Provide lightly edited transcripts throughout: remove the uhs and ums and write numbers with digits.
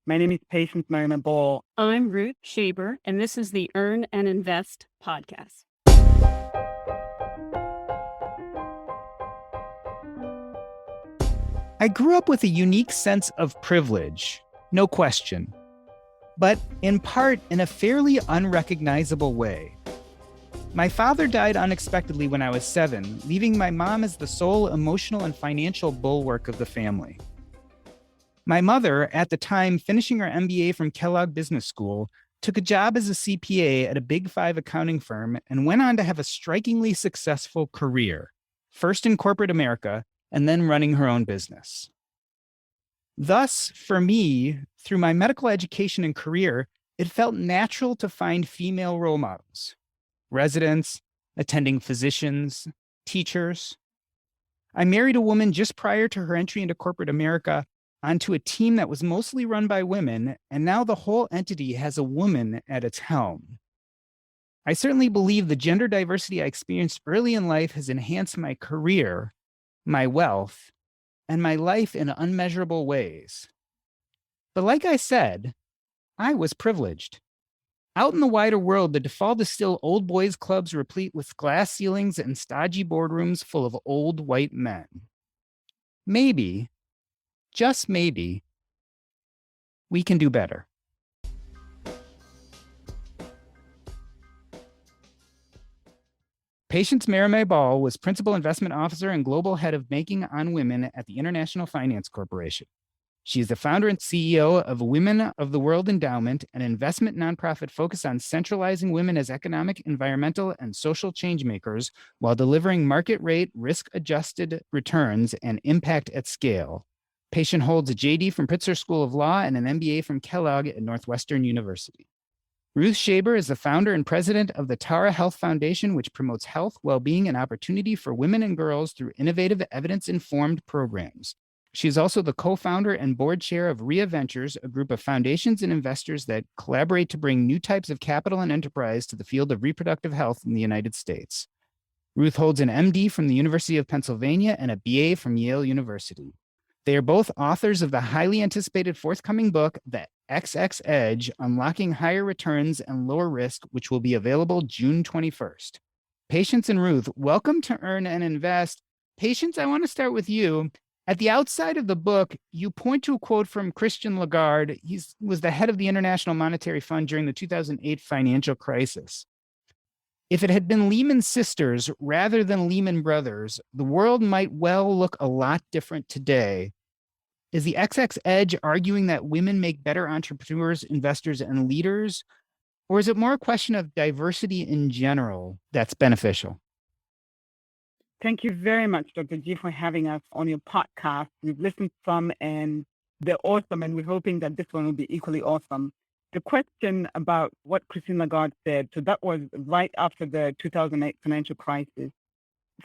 My name is Patience Marime-Ball. I'm Ruth Shaber, and this is the Earn and Invest podcast. I grew up with a unique sense of privilege, no question, but in part in a fairly unrecognizable way. My father died unexpectedly when I was 7, leaving my mom as the sole emotional and financial bulwark of the family. My mother, at the time finishing her MBA from Kellogg Business School, took a job as a CPA at a Big Five accounting firm and went on to have a strikingly successful career, first in corporate America and then running her own business. Thus, for me, through my medical education and career, it felt natural to find female role models, residents, attending physicians, teachers. I married a woman just prior to her entry into corporate America onto a team that was mostly run by women, and now the whole entity has a woman at its helm. I certainly believe the gender diversity I experienced early in life has enhanced my career, my wealth, and my life in unmeasurable ways. But like I said, I was privileged. Out in the wider world, the default is still old boys clubs replete with glass ceilings and stodgy boardrooms full of old white men. Maybe, just maybe, we can do better. Patience Marime-Ball was Principal Investment Officer and Global Head of Banking on Women at the International Finance Corporation. She is the founder and CEO of Women of the World Endowment, an investment nonprofit focused on centralizing women as economic, environmental, and social change makers while delivering market rate, risk-adjusted returns and impact at scale. Patient holds a JD from Pritzker School of Law and an MBA from Kellogg at Northwestern University. Ruth Shaber is the founder and president of the Tara Health Foundation, which promotes health, well-being, and opportunity for women and girls through innovative, evidence-informed programs. She is also the co-founder and board chair of RIA Ventures, a group of foundations and investors that collaborate to bring new types of capital and enterprise to the field of reproductive health in the United States. Ruth holds an MD from the University of Pennsylvania and a BA from Yale University. They are both authors of the highly anticipated forthcoming book, The XX Edge, Unlocking Higher Returns and Lower Risk, which will be available June 21st. Patience and Ruth, welcome to Earn and Invest. Patience, I want to start with you. At the outside of the book, you point to a quote from Christian Lagarde. He was the head of the International Monetary Fund during the 2008 financial crisis. If it had been Lehman Sisters rather than Lehman Brothers, the world might well look a lot different today. Is the XX Edge arguing that women make better entrepreneurs, investors, and leaders? Or is it more a question of diversity in general that's beneficial? Thank you very much, Dr. G, for having us on your podcast. We've listened to some and they're awesome, and we're hoping that this one will be equally awesome. The question about what Christine Lagarde said, so that was right after the 2008 financial crisis.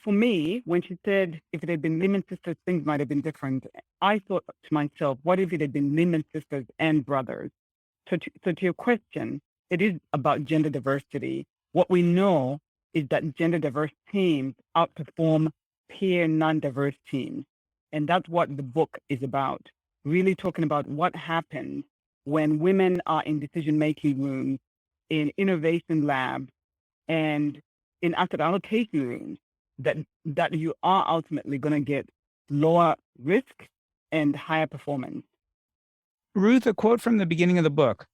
For me, when she said if it had been Lehman Sisters, things might have been different, I thought to myself, what if it had been Lehman Sisters and brothers? So to your question, it is about gender diversity. What we know is that gender diverse teams outperform peer non-diverse teams. And that's what the book is about, really talking about what happens when women are in decision-making rooms, in innovation labs, and in asset allocation rooms, that you are ultimately going to get lower risk and higher performance. Ruth, a quote from the beginning of the book.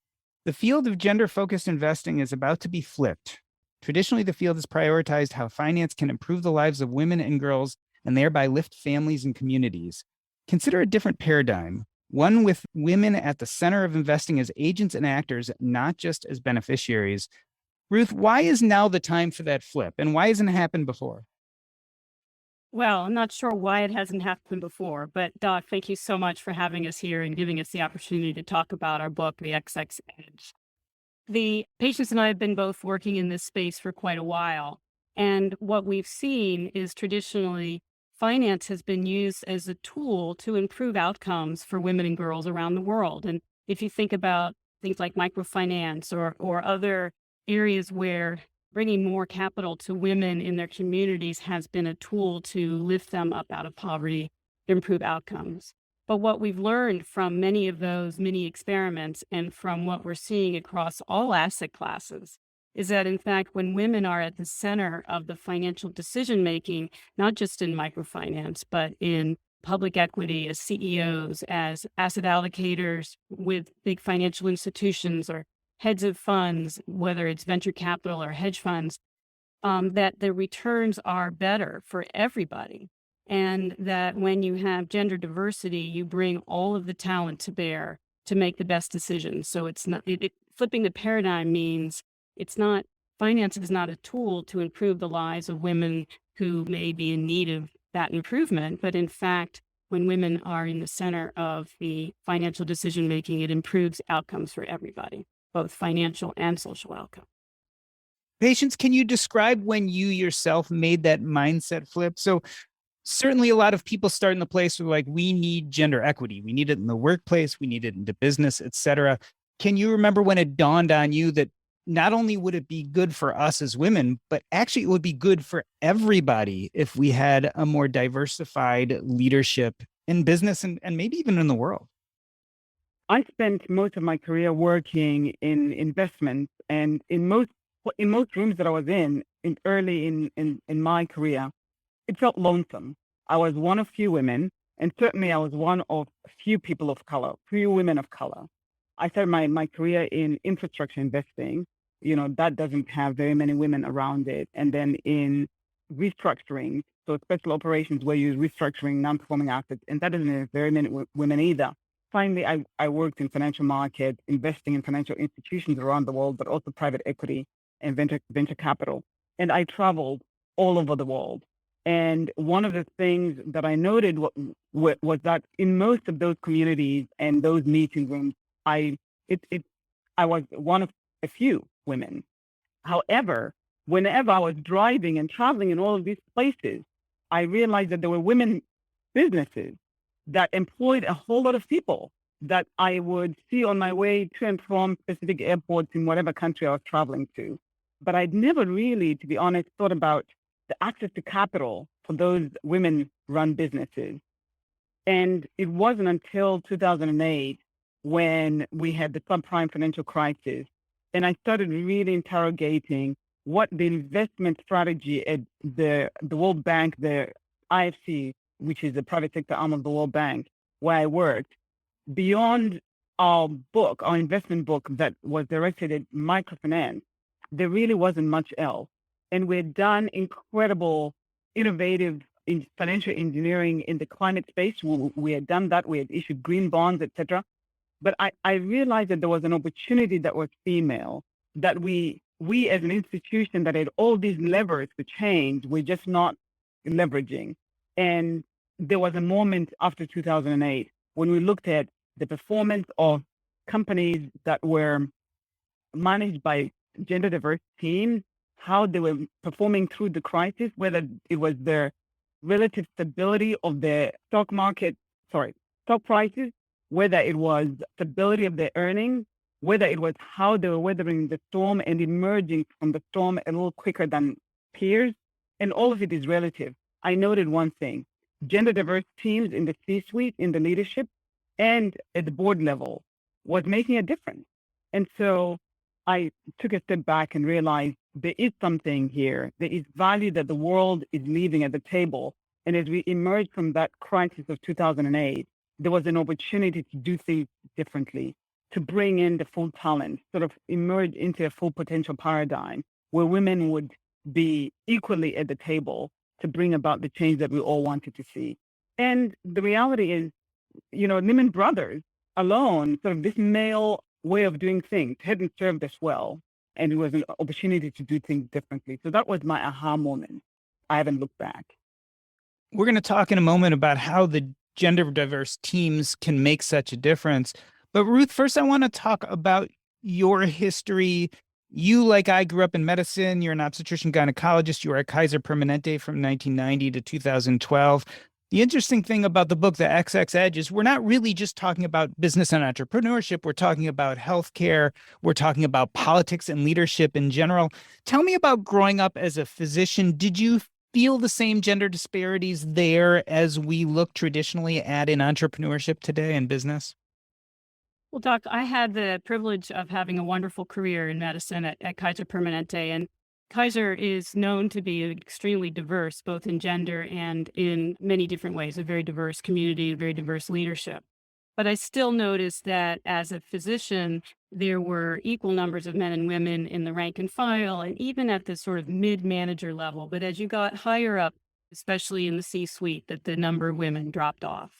The field of gender-focused investing is about to be flipped. Traditionally, the field has prioritized how finance can improve the lives of women and girls and thereby lift families and communities. Consider a different paradigm, one with women at the center of investing as agents and actors, not just as beneficiaries. Ruth, why is now the time for that flip, and why hasn't it happened before? Well, I'm not sure why it hasn't happened before, but Doc, thank you so much for having us here and giving us the opportunity to talk about our book, The XX Edge. The Patients and I have been both working in this space for quite a while. And what we've seen is traditionally finance has been used as a tool to improve outcomes for women and girls around the world. And if you think about things like microfinance or other areas where bringing more capital to women in their communities has been a tool to lift them up out of poverty, improve outcomes. But what we've learned from many of those mini experiments and from what we're seeing across all asset classes is that, in fact, when women are at the center of the financial decision making, not just in microfinance, but in public equity, as CEOs, as asset allocators with big financial institutions or heads of funds, whether it's venture capital or hedge funds, that the returns are better for everybody. And that when you have gender diversity, you bring all of the talent to bear to make the best decisions. So it's not flipping the paradigm means it's not finance is not a tool to improve the lives of women who may be in need of that improvement, but in fact, when women are in the center of the financial decision making, it improves outcomes for everybody, both financial and social outcomes. Patience, can you describe when you yourself made that mindset flip? So certainly a lot of people start in the place where like, we need gender equity. We need it in the workplace. We need it into business, et cetera. Can you remember when it dawned on you that not only would it be good for us as women, but actually it would be good for everybody if we had a more diversified leadership in business and maybe even in the world? I spent most of my career working in investments, and in most rooms that I was early in my career, it felt lonesome. I was one of few women, and certainly I was one of few people of color, few women of color. I started my career in infrastructure investing. That doesn't have very many women around it. And then in restructuring, so special operations where you're restructuring non-performing assets, and that doesn't have very many women either. Finally, I worked in financial markets, investing in financial institutions around the world, but also private equity and venture capital. And I traveled all over the world. And one of the things that I noted was that in most of those communities and those meeting rooms, I was one of a few women. However, whenever I was driving and traveling in all of these places, I realized that there were women businesses that employed a whole lot of people that I would see on my way to and from specific airports in whatever country I was traveling to. But I'd never really, to be honest, thought about the access to capital for those women-run businesses. And it wasn't until 2008 when we had the subprime financial crisis, and I started really interrogating what the investment strategy at the World Bank, the IFC, which is the private sector arm of the World Bank, where I worked, beyond our investment book that was directed at microfinance, there really wasn't much else. And we'd done incredible, innovative financial engineering in the climate space. We had done that. We had issued green bonds, et cetera. But I realized that there was an opportunity that was female, that we as an institution that had all these levers to change, we're just not leveraging. And there was a moment after 2008 when we looked at the performance of companies that were managed by gender diverse teams, how they were performing through the crisis, whether it was the relative stability of the stock prices, whether it was stability of their earnings, whether it was how they were weathering the storm and emerging from the storm a little quicker than peers. And all of it is relative. I noted one thing: gender diverse teams in the C-suite, in the leadership, and at the board level was making a difference. And so I took a step back and realized there is something here. There is value that the world is leaving at the table. And as we emerged from that crisis of 2008, there was an opportunity to do things differently, to bring in the full talent, sort of emerge into a full potential paradigm where women would be equally at the table to bring about the change that we all wanted to see. And the reality is, Lehman Brothers alone, sort of this male way of doing things hadn't served us well. And it was an opportunity to do things differently. So that was my aha moment. I haven't looked back. We're going to talk in a moment about how the gender diverse teams can make such a difference. But Ruth, first I want to talk about your history. You, like I, grew up in medicine. You're an obstetrician gynecologist. You were at Kaiser Permanente from 1990 to 2012. The interesting thing about the book, The XX Edge, is we're not really just talking about business and entrepreneurship. We're talking about healthcare. We're talking about politics and leadership in general. Tell me about growing up as a physician. Did you feel the same gender disparities there as we look traditionally at in entrepreneurship today in business? Well, Doc, I had the privilege of having a wonderful career in medicine at Kaiser Permanente, and Kaiser is known to be extremely diverse, both in gender and in many different ways, a very diverse community, a very diverse leadership. But I still noticed that as a physician, there were equal numbers of men and women in the rank and file, and even at the sort of mid-manager level. But as you got higher up, especially in the C-suite, that the number of women dropped off.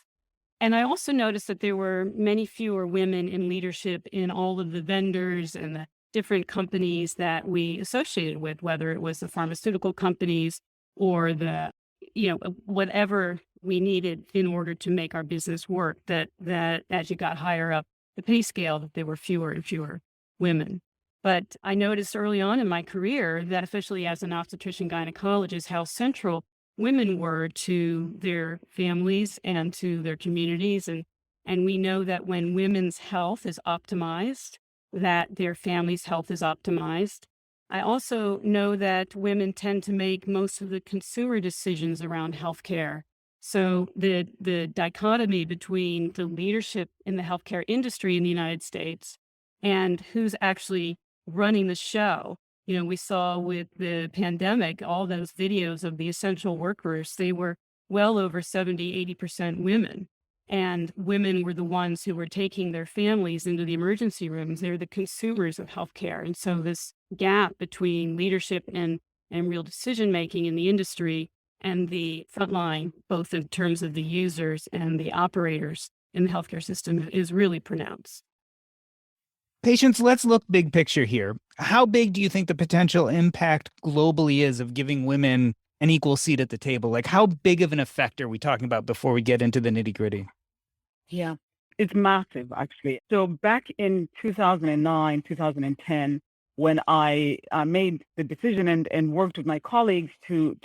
And I also noticed that there were many fewer women in leadership in all of the vendors and the different companies that we associated with, whether it was the pharmaceutical companies or the, whatever we needed in order to make our business work, that as you got higher up the pay scale, that there were fewer and fewer women. But I noticed early on in my career that, especially as an obstetrician gynecologist, how central women were to their families and to their communities. And we know that when women's health is optimized, that their family's health is optimized. I also know that women tend to make most of the consumer decisions around healthcare. So the dichotomy between the leadership in the healthcare industry in the United States and who's actually running the show. We saw with the pandemic, all those videos of the essential workers, they were well over 70, 80% women. And women were the ones who were taking their families into the emergency rooms. They're the consumers of healthcare. And so this gap between leadership and real decision-making in the industry and the frontline, both in terms of the users and the operators in the healthcare system, is really pronounced. Patience, let's look big picture here. How big do you think the potential impact globally is of giving women an equal seat at the table? Like, how big of an effect are we talking about before we get into the nitty-gritty? Yeah, it's massive, actually. So back in 2009, 2010, when I made the decision and worked with my colleagues to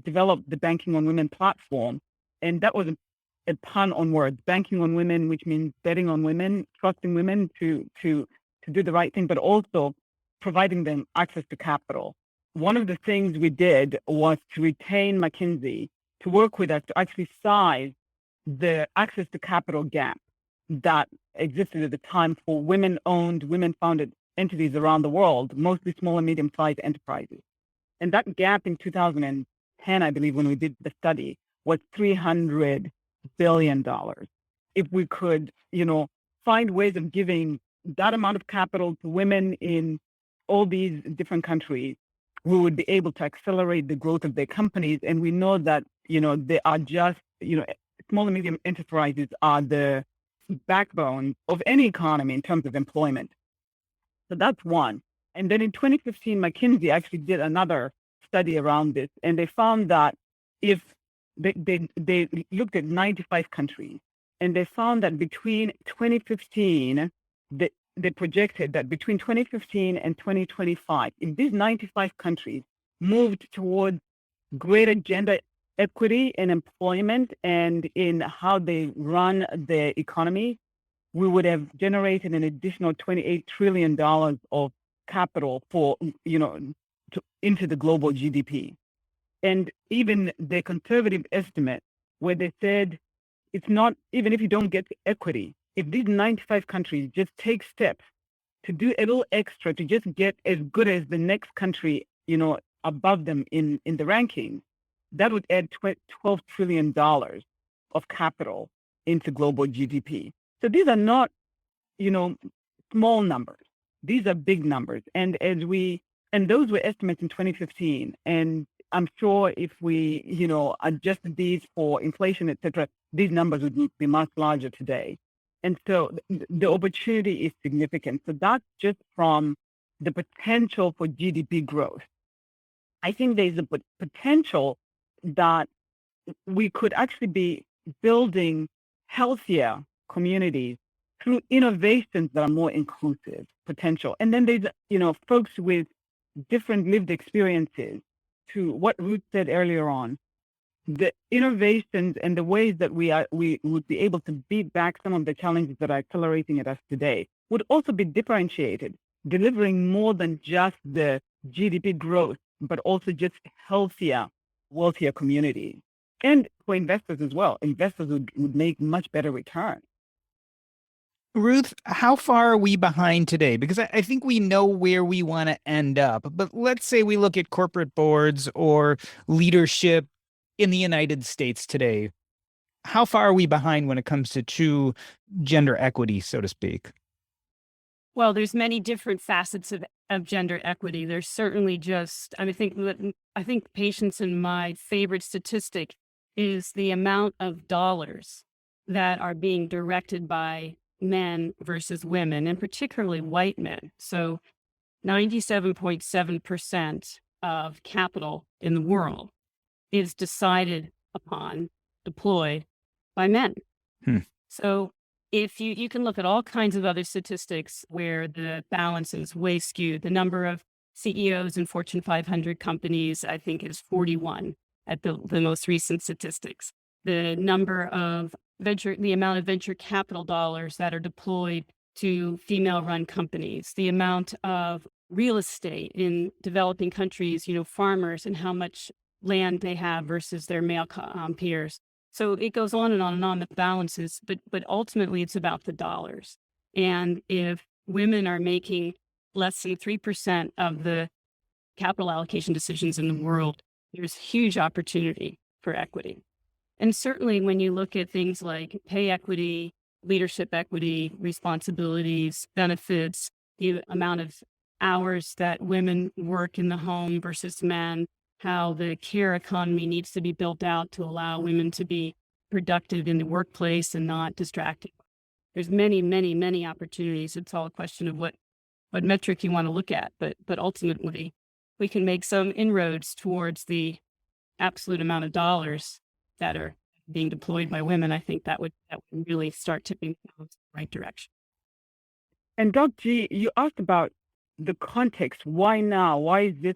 develop the Banking on Women platform, and that was a pun on words, banking on women, which means betting on women, trusting women to do the right thing, but also providing them access to capital. One of the things we did was to retain McKinsey to work with us to actually size the access to capital gap that existed at the time for women-owned, women-founded entities around the world, mostly small and medium-sized enterprises. And that gap in 2010, I believe, when we did the study, was $300 billion. If we could, find ways of giving that amount of capital to women in all these different countries, we would be able to accelerate the growth of their companies. And we know that, they are just, small and medium enterprises are the backbone of any economy in terms of employment. So that's one. And then in 2015, McKinsey actually did another study around this, and they found that if they looked at 95 countries, and they found that between 2015, they projected that between 2015 and 2025, if these 95 countries moved towards greater gender equity in employment and in how they run the economy, we would have generated an additional $28 trillion of capital for, into the global GDP. And even the conservative estimate, where they said it's not, even if you don't get equity, if these 95 countries just take steps to do a little extra to just get as good as the next country, above them in the ranking, that would add $12 trillion of capital into global GDP. So these are not, small numbers. These are big numbers. And those were estimates in 2015. And I'm sure if we, adjusted these for inflation, et cetera, these numbers would be much larger today. And so the opportunity is significant. So that's just from the potential for GDP growth. I think there's a potential that we could actually be building healthier communities through innovations that are more inclusive potential. And then there's, folks with different lived experiences. To what Ruth said earlier on, the innovations and the ways that we would be able to beat back some of the challenges that are accelerating at us today would also be differentiated, delivering more than just the GDP growth, but also just healthier wealthier communities. And for investors as well. Investors would make much better returns. Ruth, how far are we behind today? Because I think we know where we want to end up. But let's say we look at corporate boards or leadership in the United States today. How far are we behind when it comes to true gender equity, so to speak? Well, there's many different facets of gender equity. There's certainly I think Patience and my favorite statistic is the amount of dollars that are being directed by men versus women, and particularly white men. So 97.7% of capital in the world is decided upon, deployed by men. So if you can look at all kinds of other statistics where the balance is way skewed. The number of CEOs in Fortune 500 companies, I think, is 41 at the most recent statistics. The amount of venture capital dollars that are deployed to female-run companies, the amount of real estate in developing countries, farmers and how much land they have versus their male peers. So it goes on and on and on, the balances, but ultimately it's about the dollars. And if women are making less than 3% of the capital allocation decisions in the world, there's huge opportunity for equity. And certainly when you look at things like pay equity, leadership equity, responsibilities, benefits, the amount of hours that women work in the home versus men, how the care economy needs to be built out to allow women to be productive in the workplace and not distracted. There's many, many, many opportunities. It's all a question of what metric you want to look at, but ultimately we can make some inroads towards the absolute amount of dollars that are being deployed by women. I think that would really start tipping in the right direction. And Dr. G, you asked about the context. Why now? Why is this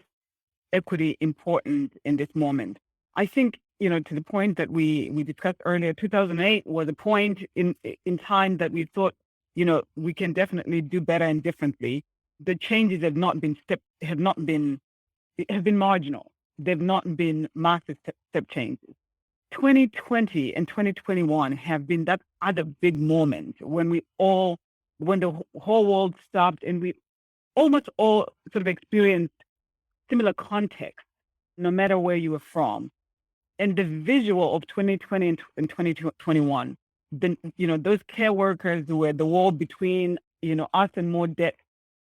equity important in this moment? I think, to the point that we discussed earlier, 2008 was a point in time that we thought, we can definitely do better and differently. The changes have been marginal. They've not been massive step changes. 2020 and 2021 have been that other big moment when the whole world stopped and we almost all sort of experienced similar context, no matter where you were from. And the visual of 2020 and 2021, those care workers were the wall between, us and more debt.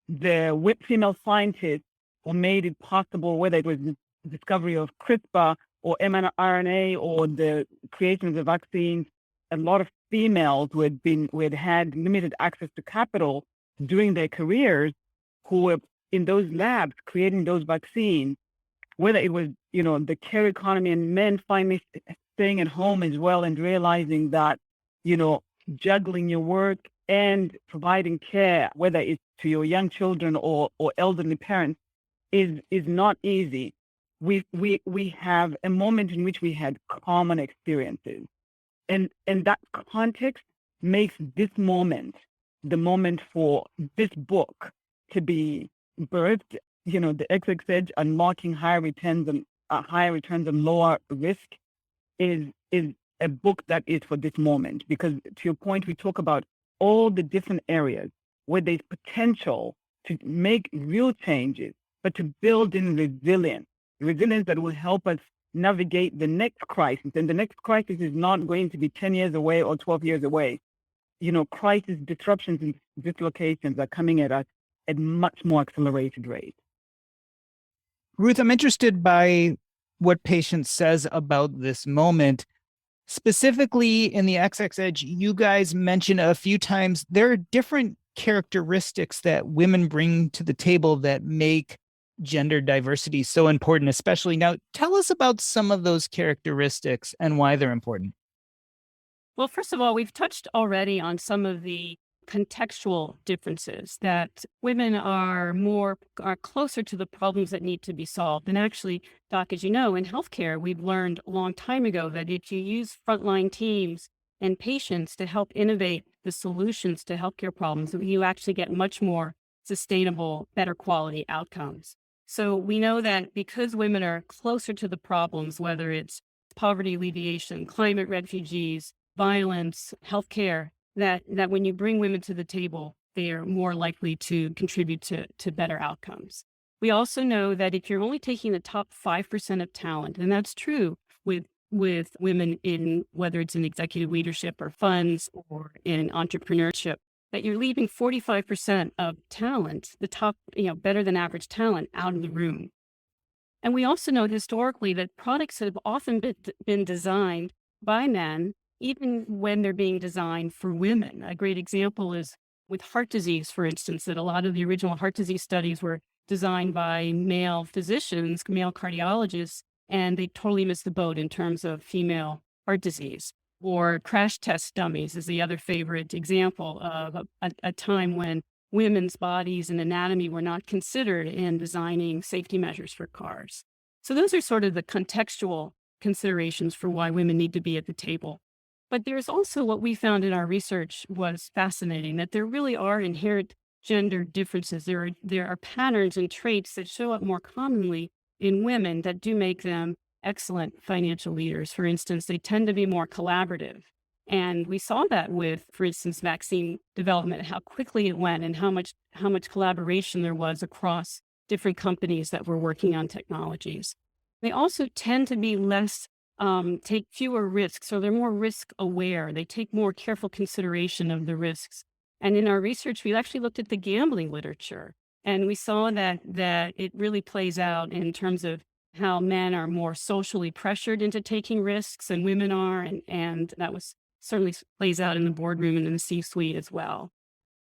The female scientists who made it possible, whether it was the discovery of CRISPR or mRNA or the creation of the vaccines, a lot of females who had had limited access to capital during their careers, who were in those labs creating those vaccines, whether it was, the care economy and men finally staying at home as well and realizing that, juggling your work and providing care, whether it's to your young children or elderly parents, is not easy. We have a moment in which we had common experiences. And that context makes this moment the moment for this book to be birthed. The XX Edge, Unlocking higher returns and lower risk, is a book that is for this moment. Because to your point, we talk about all the different areas where there's potential to make real changes, but to build in resilience that will help us navigate the next crisis. And the next crisis is not going to be 10 years away or 12 years away. Crisis, disruptions, and dislocations are coming at us at much more accelerated rate. Ruth, I'm interested by what Patience says about this moment. Specifically in the XX Edge, you guys mention a few times there are different characteristics that women bring to the table that make gender diversity so important, especially now. Tell us about some of those characteristics and why they're important. Well, first of all, we've touched already on some of the contextual differences that women are closer to the problems that need to be solved. And actually, Doc, as you know, in healthcare, we've learned a long time ago that if you use frontline teams and patients to help innovate the solutions to healthcare problems, you actually get much more sustainable, better quality outcomes. So we know that because women are closer to the problems, whether it's poverty alleviation, climate refugees, violence, healthcare, that when you bring women to the table, they are more likely to contribute to better outcomes. We also know that if you're only taking the top 5% of talent, and that's true with women in whether it's in executive leadership or funds or in entrepreneurship, that you're leaving 45% of talent, the top, better than average talent, out of the room. And we also know historically that products have often been designed by men, even when they're being designed for women. A great example is with heart disease, for instance, that a lot of the original heart disease studies were designed by male physicians, male cardiologists, and they totally missed the boat in terms of female heart disease. Or crash test dummies is the other favorite example of a time when women's bodies and anatomy were not considered in designing safety measures for cars. So those are sort of the contextual considerations for why women need to be at the table. But there's also what we found in our research was fascinating, that there really are inherent gender differences. There are patterns and traits that show up more commonly in women that do make them excellent financial leaders. For instance, they tend to be more collaborative. And we saw that with, for instance, vaccine development, how quickly it went and how much collaboration there was across different companies that were working on technologies. They also tend to be less, take fewer risks, so they're more risk aware. They take more careful consideration of the risks. And in our research, we actually looked at the gambling literature, and we saw that it really plays out in terms of how men are more socially pressured into taking risks than women are. And that was certainly plays out in the boardroom and in the C-suite as well.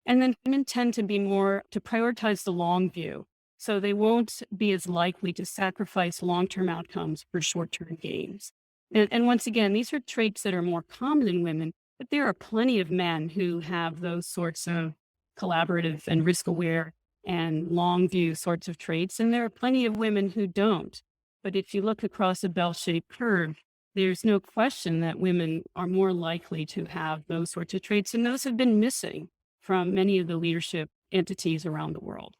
And then women tend to be more to prioritize the long view. So they won't be as likely to sacrifice long-term outcomes for short-term gains. And once again, these are traits that are more common in women, but there are plenty of men who have those sorts of collaborative and risk-aware and long view sorts of traits. And there are plenty of women who don't. But if you look across a bell-shaped curve, there's no question that women are more likely to have those sorts of traits. And those have been missing from many of the leadership entities around the world.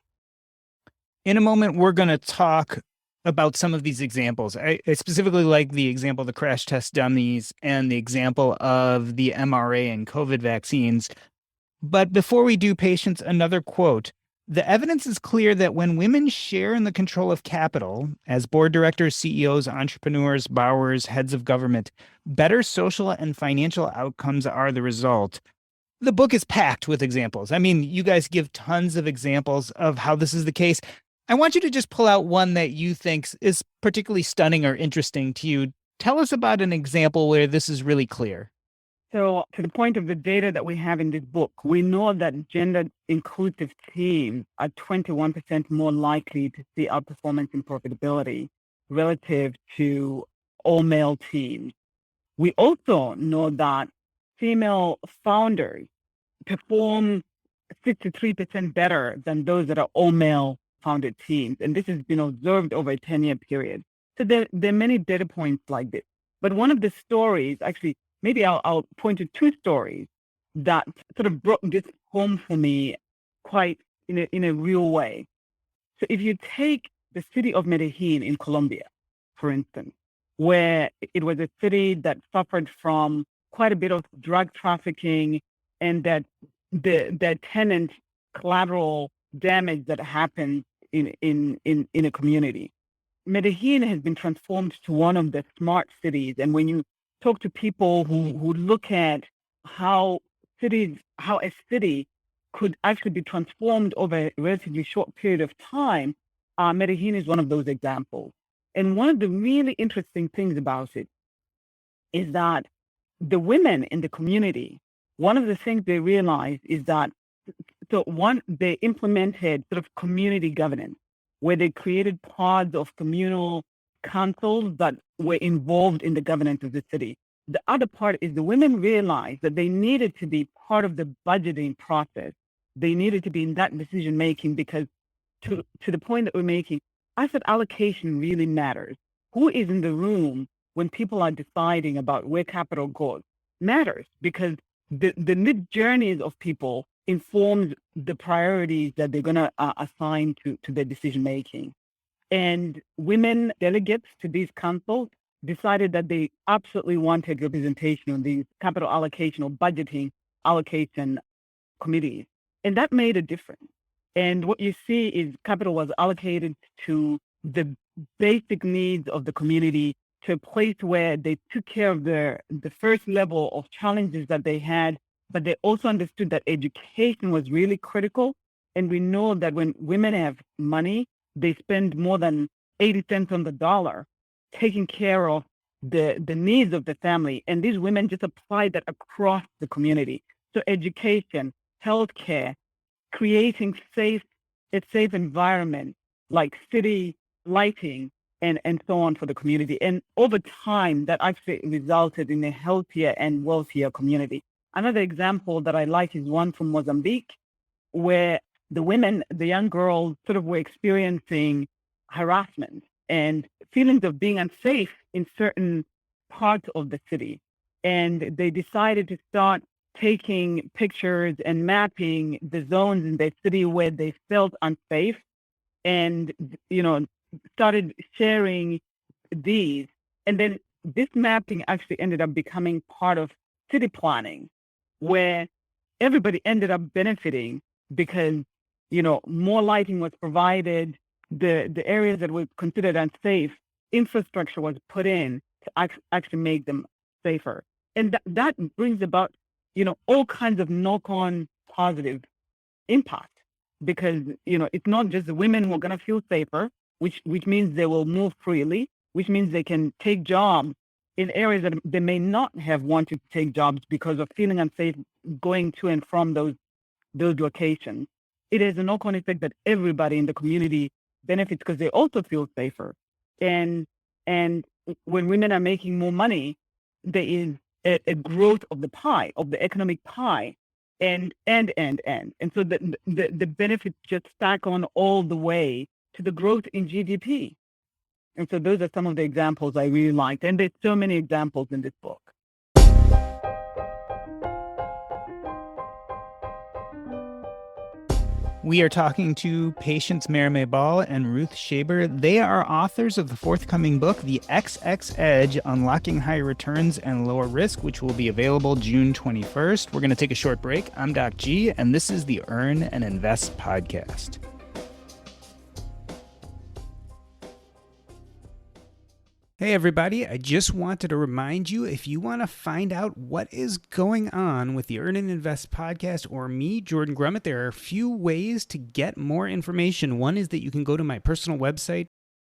In a moment, we're going to talk about some of these examples. I specifically like the example of the crash test dummies and the example of the mRNA and COVID vaccines. But before we do, Patience, another quote. The evidence is clear that when women share in the control of capital, as board directors, CEOs, entrepreneurs, borrowers, heads of government, better social and financial outcomes are the result. The book is packed with examples. I mean, you guys give tons of examples of how this is the case. I want you to just pull out one that you think is particularly stunning or interesting to you. Tell us about an example where this is really clear. So to the point of the data that we have in this book, we know that gender-inclusive teams are 21% more likely to see outperformance in profitability relative to all-male teams. We also know that female founders perform 63% better than those that are all-male founded teams. And this has been observed over a 10-year period. So there are many data points like this. But one of the stories, actually, maybe I'll point to two stories that sort of brought this home for me quite in a real way. So if you take the city of Medellin in Colombia, for instance, where it was a city that suffered from quite a bit of drug trafficking and that the attendant collateral damage that happened in a community. Medellin has been transformed to one of the smart cities. And when you talk to people who look at how a city could actually be transformed over a relatively short period of time, Medellin is one of those examples. And one of the really interesting things about it is that the women in the community, one of the things they realized is that, they implemented sort of community governance, where they created pods of communal councils that were involved in the governance of the city. The other part is the women realized that they needed to be part of the budgeting process. They needed to be in that decision making because to the point that we're making, asset allocation really matters. Who is in the room when people are deciding about where capital goes matters, because the mid-journeys of people informs the priorities that they're going to assign to their decision making. And women delegates to these councils decided that they absolutely wanted representation on these capital allocation or budgeting allocation committees. And that made a difference. And what you see is capital was allocated to the basic needs of the community, to a place where they took care of the first level of challenges that they had, but they also understood that education was really critical. And we know that when women have money, they spend more than 80 cents on the dollar taking care of the needs of the family. And these women just applied that across the community. So education, healthcare, creating a safe environment like city lighting and so on for the community. And over time, that actually resulted in a healthier and wealthier community. Another example that I like is one from Mozambique, where the women, the young girls sort of were experiencing harassment and feelings of being unsafe in certain parts of the city. And they decided to start taking pictures and mapping the zones in their city where they felt unsafe, and started sharing these. And then this mapping actually ended up becoming part of city planning, where everybody ended up benefiting because more lighting was provided. The areas that were considered unsafe, infrastructure was put in to actually make them safer. And that brings about all kinds of knock-on positive impact, because it's not just the women who are going to feel safer, which means they will move freely, which means they can take jobs in areas that they may not have wanted to take jobs because of feeling unsafe going to and from those locations. It has a knock-on effect that everybody in the community benefits because they also feel safer. And when women are making more money, there is a growth of the pie, of the economic pie, and so the benefits just stack on all the way to the growth in GDP. And so those are some of the examples I really liked, and there's so many examples in this book. We are talking to Patience Marime-Ball and Ruth Shaber. They are authors of the forthcoming book, The XX Edge, Unlocking High Returns and Lower Risk, which will be available June 21st. We're going to take a short break. I'm Doc G, and this is the Earn and Invest podcast. Hey everybody, I just wanted to remind you, if you want to find out what is going on with the Earn and Invest podcast or me, Jordan Grummett, there are a few ways to get more information. One is that you can go to my personal website,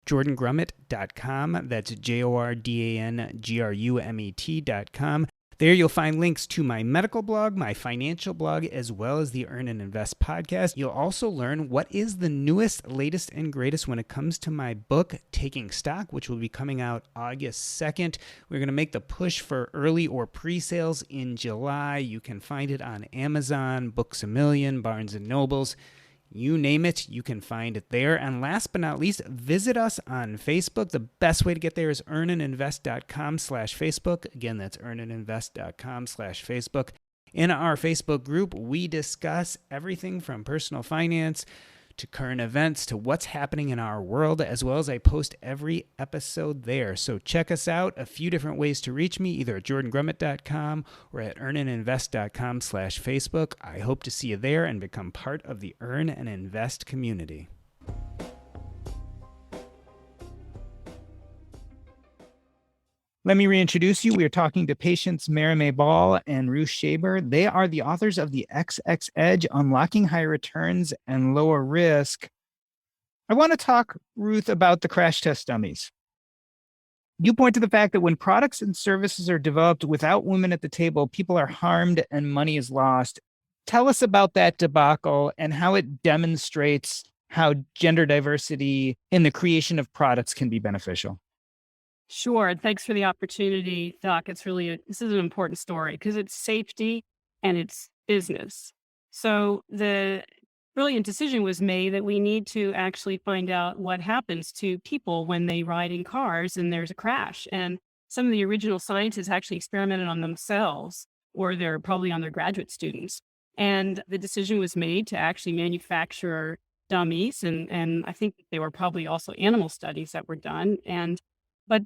jordangrummett.com. That's JORDANGRUMET.com. There you'll find links to my medical blog, my financial blog, as well as the Earn and Invest podcast. You'll also learn what is the newest, latest, and greatest when it comes to my book, Taking Stock, which will be coming out August 2nd. We're going to make the push for early or pre-sales in July. You can find it on Amazon, Books A Million, Barnes & Nobles. You name it, you can find it there. And last but not least, visit us on Facebook. The best way to get there is earnandinvest.com/Facebook. Again, that's earnandinvest.com/Facebook. In our Facebook group, we discuss everything from personal finance to current events to what's happening in our world, as well as I post every episode there. So check us out. A few different ways to reach me, either at jordangrummett.com or at earnandinvest.com/Facebook. I hope to see you there and become part of the Earn and Invest community. Let me reintroduce you. We are talking to Patience Marime-Ball and Ruth Shaber. They are the authors of The XX Edge, Unlocking High Returns and Lower Risk. I want to talk, Ruth, about the crash test dummies. You point to the fact that when products and services are developed without women at the table, people are harmed and money is lost. Tell us about that debacle and how it demonstrates how gender diversity in the creation of products can be beneficial. Sure. Thanks for the opportunity, Doc. This is an important story because it's safety and it's business. So the brilliant decision was made that we need to actually find out what happens to people when they ride in cars and there's a crash. And some of the original scientists actually experimented on themselves, or they're probably on their graduate students. And the decision was made to actually manufacture dummies, and I think they were probably also animal studies that were done. But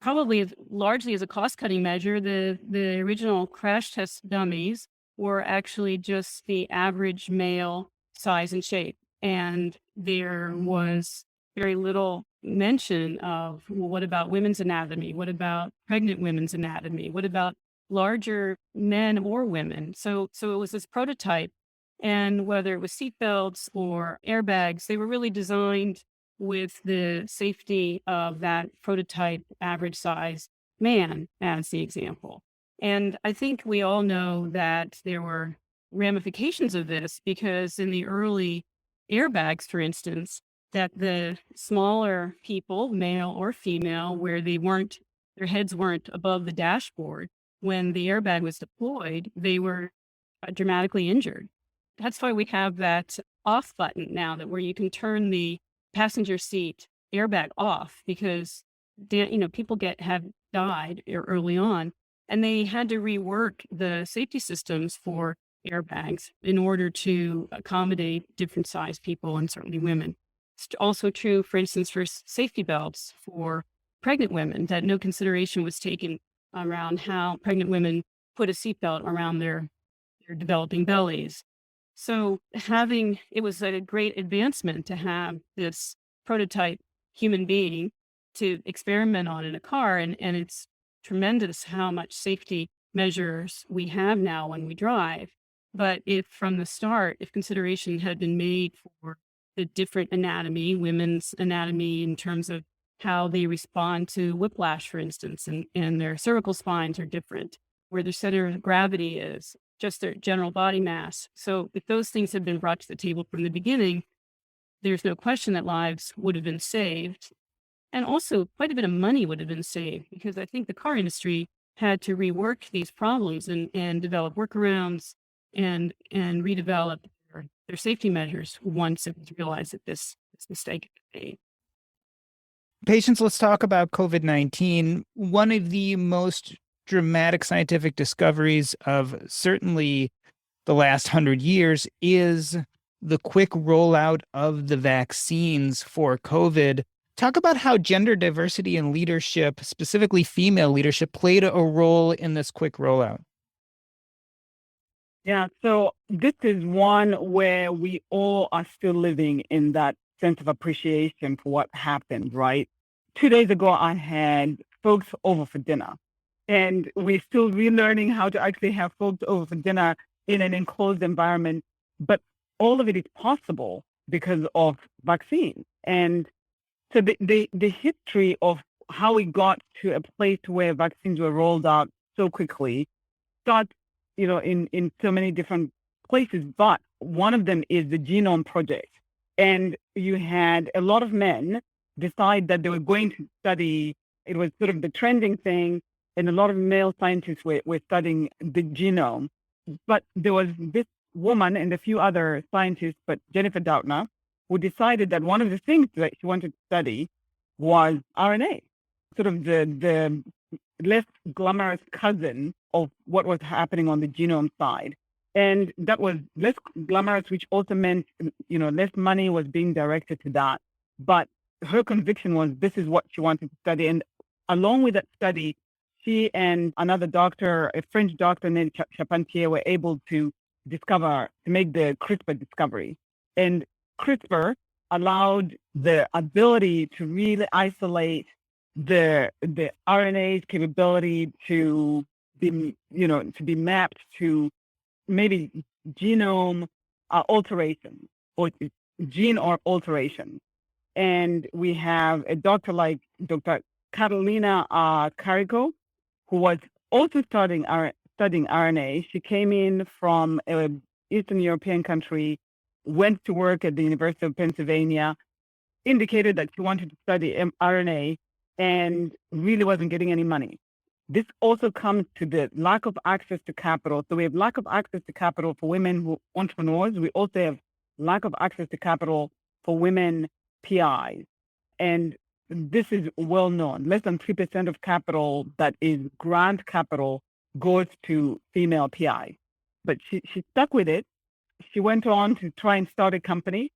probably largely as a cost-cutting measure, the original crash test dummies were actually just the average male size and shape. And there was very little mention of, well, what about women's anatomy? What about pregnant women's anatomy? What about larger men or women? So it was this prototype, and whether it was seatbelts or airbags, they were really designed with the safety of that prototype average size man as the example. And I think we all know that there were ramifications of this, because in the early airbags, for instance, that the smaller people, male or female, where their heads weren't above the dashboard, when the airbag was deployed, they were dramatically injured. That's why we have that off button now, that where you can turn the passenger seat airbag off, because people have died early on, and they had to rework the safety systems for airbags in order to accommodate different size people, and certainly women. It's also true, for instance, for safety belts for pregnant women, that no consideration was taken around how pregnant women put a seatbelt around their developing bellies. So it was a great advancement to have this prototype human being to experiment on in a car. And it's tremendous how much safety measures we have now when we drive. But if from the start, if consideration had been made for the different anatomy, women's anatomy in terms of how they respond to whiplash, for instance, and their cervical spines are different, where their center of gravity is, just their general body mass. So if those things had been brought to the table from the beginning, there's no question that lives would have been saved. And also quite a bit of money would have been saved, because I think the car industry had to rework these problems and develop workarounds and redevelop their safety measures once it was realized that this mistake had been made. Patients, let's talk about COVID-19. One of the most dramatic scientific discoveries of certainly the last 100 years is the quick rollout of the vaccines for COVID. Talk about how gender diversity and leadership, specifically female leadership, played a role in this quick rollout. Yeah, so this is one where we all are still living in that sense of appreciation for what happened, right? 2 days ago, I had folks over for dinner, and we're still relearning how to actually have folks over for dinner in an enclosed environment. But all of it is possible because of vaccines. And so the history of how we got to a place where vaccines were rolled out so quickly starts, in so many different places. But one of them is the Genome Project. And you had a lot of men decide that they were going to study, it was sort of the trending thing, and a lot of male scientists were studying the genome. But there was this woman and a few other scientists, but Jennifer Doudna, who decided that one of the things that she wanted to study was RNA, sort of the less glamorous cousin of what was happening on the genome side. And that was less glamorous, which also meant, less money was being directed to that. But her conviction was this is what she wanted to study. And along with that study, she and another doctor, a French doctor named Charpentier, were able to make the CRISPR discovery. And CRISPR allowed the ability to really isolate the RNA's capability to be mapped to maybe genome alteration or gene or alteration. And we have a doctor like Dr. Catalina Carico, who was also studying RNA. She came in from an Eastern European country, went to work at the University of Pennsylvania, indicated that she wanted to study RNA, and really wasn't getting any money. This also comes to the lack of access to capital. So we have lack of access to capital for women who entrepreneurs. We also have lack of access to capital for women PIs. And this is well known. Less than 3% of capital that is grant capital goes to female PI. But she stuck with it. She went on to try and start a company.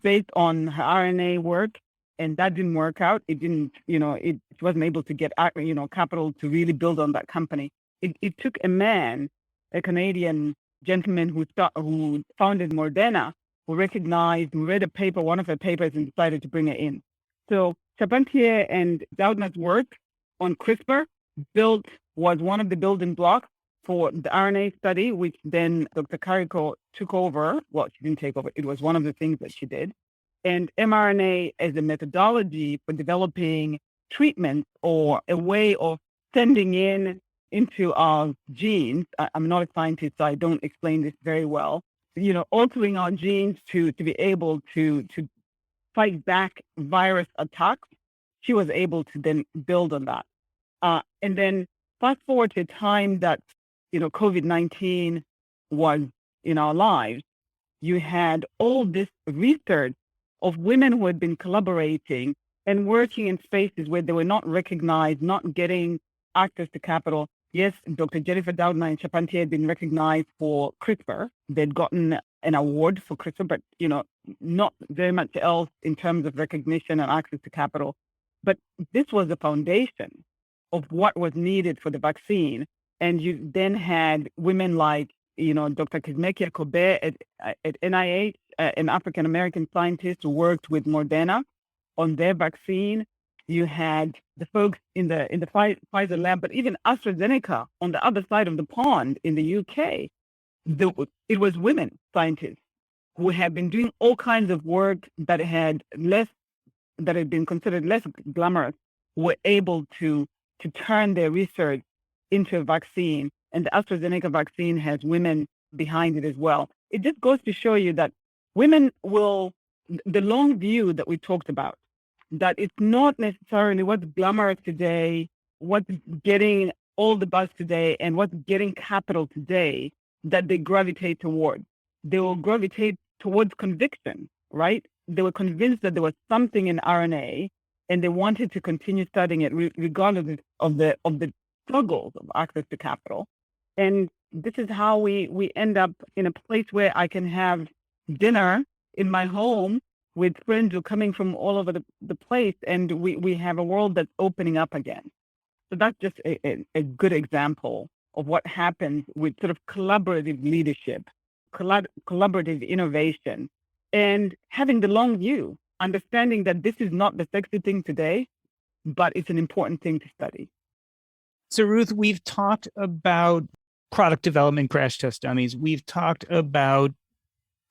based on her RNA work, and that didn't work out. It didn't, it wasn't able to get, capital to really build on that company. It took a man, a Canadian gentleman who founded Moderna, who recognized, who read a paper, one of her papers, and decided to bring it in. So Charpentier and Doudna's work on CRISPR was one of the building blocks for the RNA study, which then Dr. Carrico took over. Well, she didn't take over. It was one of the things that she did. And mRNA as a methodology for developing treatments or a way of sending into our genes. I'm not a scientist, so I don't explain this very well. Altering our genes to be able to fight back virus attacks. She was able to then build on that. And then fast forward to a time that, COVID-19 was in our lives, you had all this research of women who had been collaborating and working in spaces where they were not recognized, not getting access to capital. Yes, Dr. Jennifer Doudna and Charpentier had been recognized for CRISPR. They'd gotten an award for CRISPR, but, not very much else in terms of recognition and access to capital. But this was the foundation of what was needed for the vaccine. And you then had women like, Dr. Kizzmekia Kobe at NIH, an African-American scientist who worked with Moderna on their vaccine. You had the folks in the Pfizer lab, but even AstraZeneca on the other side of the pond in the UK. It was women scientists who had been doing all kinds of work that had been considered less glamorous, were able to turn their research into a vaccine. And the AstraZeneca vaccine has women behind it as well. It just goes to show you that women the long view that we talked about, that it's not necessarily what's glamorous today, what's getting all the buzz today, and what's getting capital today that they gravitate towards. They will gravitate towards conviction, right? They were convinced that there was something in RNA, and they wanted to continue studying it regardless of the struggles of access to capital. And this is how we end up in a place where I can have dinner in my home with friends who are coming from all over the place, and we have a world that's opening up again. So that's just a good example of what happens with sort of collaborative leadership, collaborative innovation, and having the long view, understanding that this is not the sexy thing today, but it's an important thing to study. So Ruth, we've talked about product development, crash test dummies. We've talked about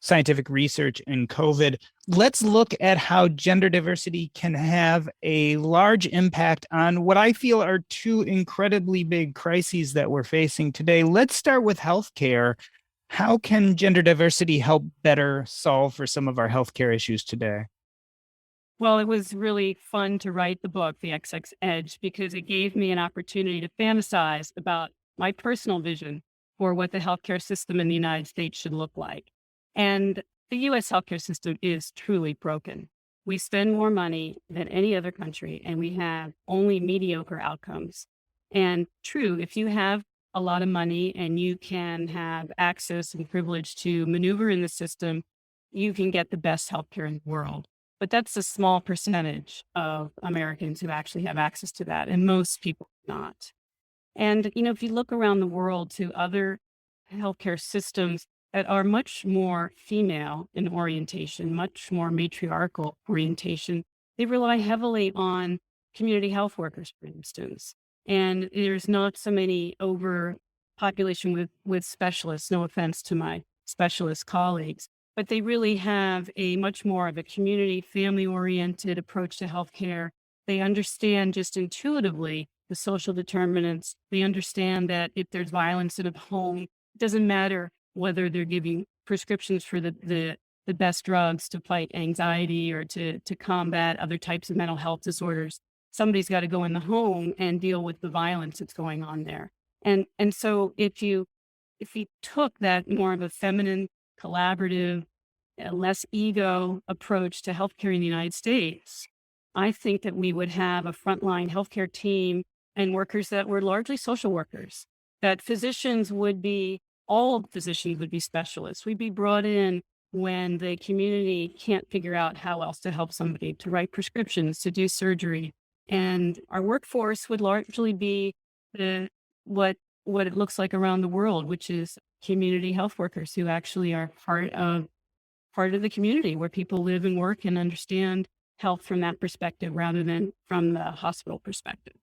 scientific research and COVID. Let's look at how gender diversity can have a large impact on what I feel are two incredibly big crises that we're facing today. Let's start with healthcare. How can gender diversity help better solve for some of our healthcare issues today? Well, it was really fun to write the book, The XX Edge, because it gave me an opportunity to fantasize about my personal vision for what the healthcare system in the United States should look like. And the U.S. healthcare system is truly broken. We spend more money than any other country, and we have only mediocre outcomes. And true, if you have a lot of money and you can have access and privilege to maneuver in the system, you can get the best healthcare in the world. But that's a small percentage of Americans who actually have access to that, and most people do not. And, if you look around the world to other healthcare systems that are much more female in orientation, much more matriarchal orientation, they rely heavily on community health workers, for instance. And there's not so many overpopulation with specialists, no offense to my specialist colleagues, but they really have a much more of a community, family-oriented approach to healthcare. They understand just intuitively the social determinants. They understand that if there's violence in a home, it doesn't matter whether they're giving prescriptions for the best drugs to fight anxiety or to combat other types of mental health disorders. Somebody's got to go in the home and deal with the violence that's going on there. And so if you took that more of a feminine, collaborative, less ego approach to healthcare in the United States, I think that we would have a frontline healthcare team and workers that were largely social workers, that all physicians would be specialists. We'd be brought in when the community can't figure out how else to help somebody, to write prescriptions, to do surgery. And our workforce would largely be what it looks like around the world, which is community health workers who actually are part of the community where people live and work and understand health from that perspective rather than from the hospital perspective.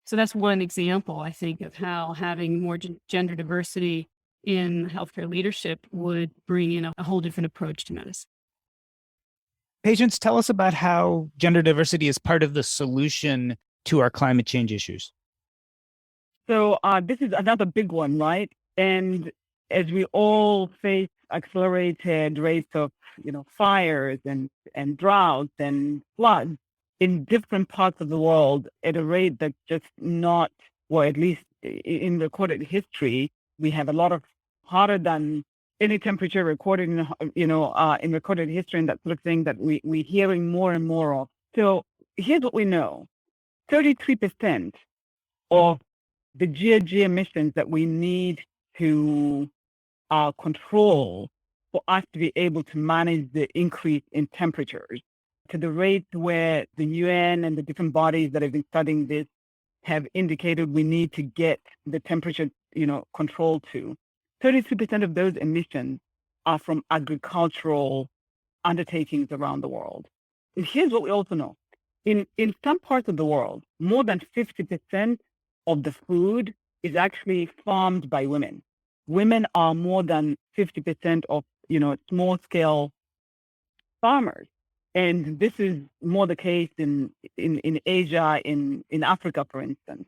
So that's one example, I think, of how having more gender diversity in healthcare leadership would bring in a whole different approach to medicine. Patience, tell us about how gender diversity is part of the solution to our climate change issues. So this is another big one, right? And as we all face accelerated rates of, fires and droughts and floods in different parts of the world at a rate that's just not, or at least in recorded history, we have a lot of hotter than any temperature recorded in recorded history and that sort of thing that we're hearing more and more of. So here's what we know. 33% of the GHG emissions that we need to control for us to be able to manage the increase in temperatures to the rate where the UN and the different bodies that have been studying this have indicated we need to get the temperature, controlled to. 33% of those emissions are from agricultural undertakings around the world. And here's what we also know. In some parts of the world, more than 50% of the food is actually farmed by women. Women are more than 50% of, small scale farmers. And this is more the case in Asia, in Africa, for instance.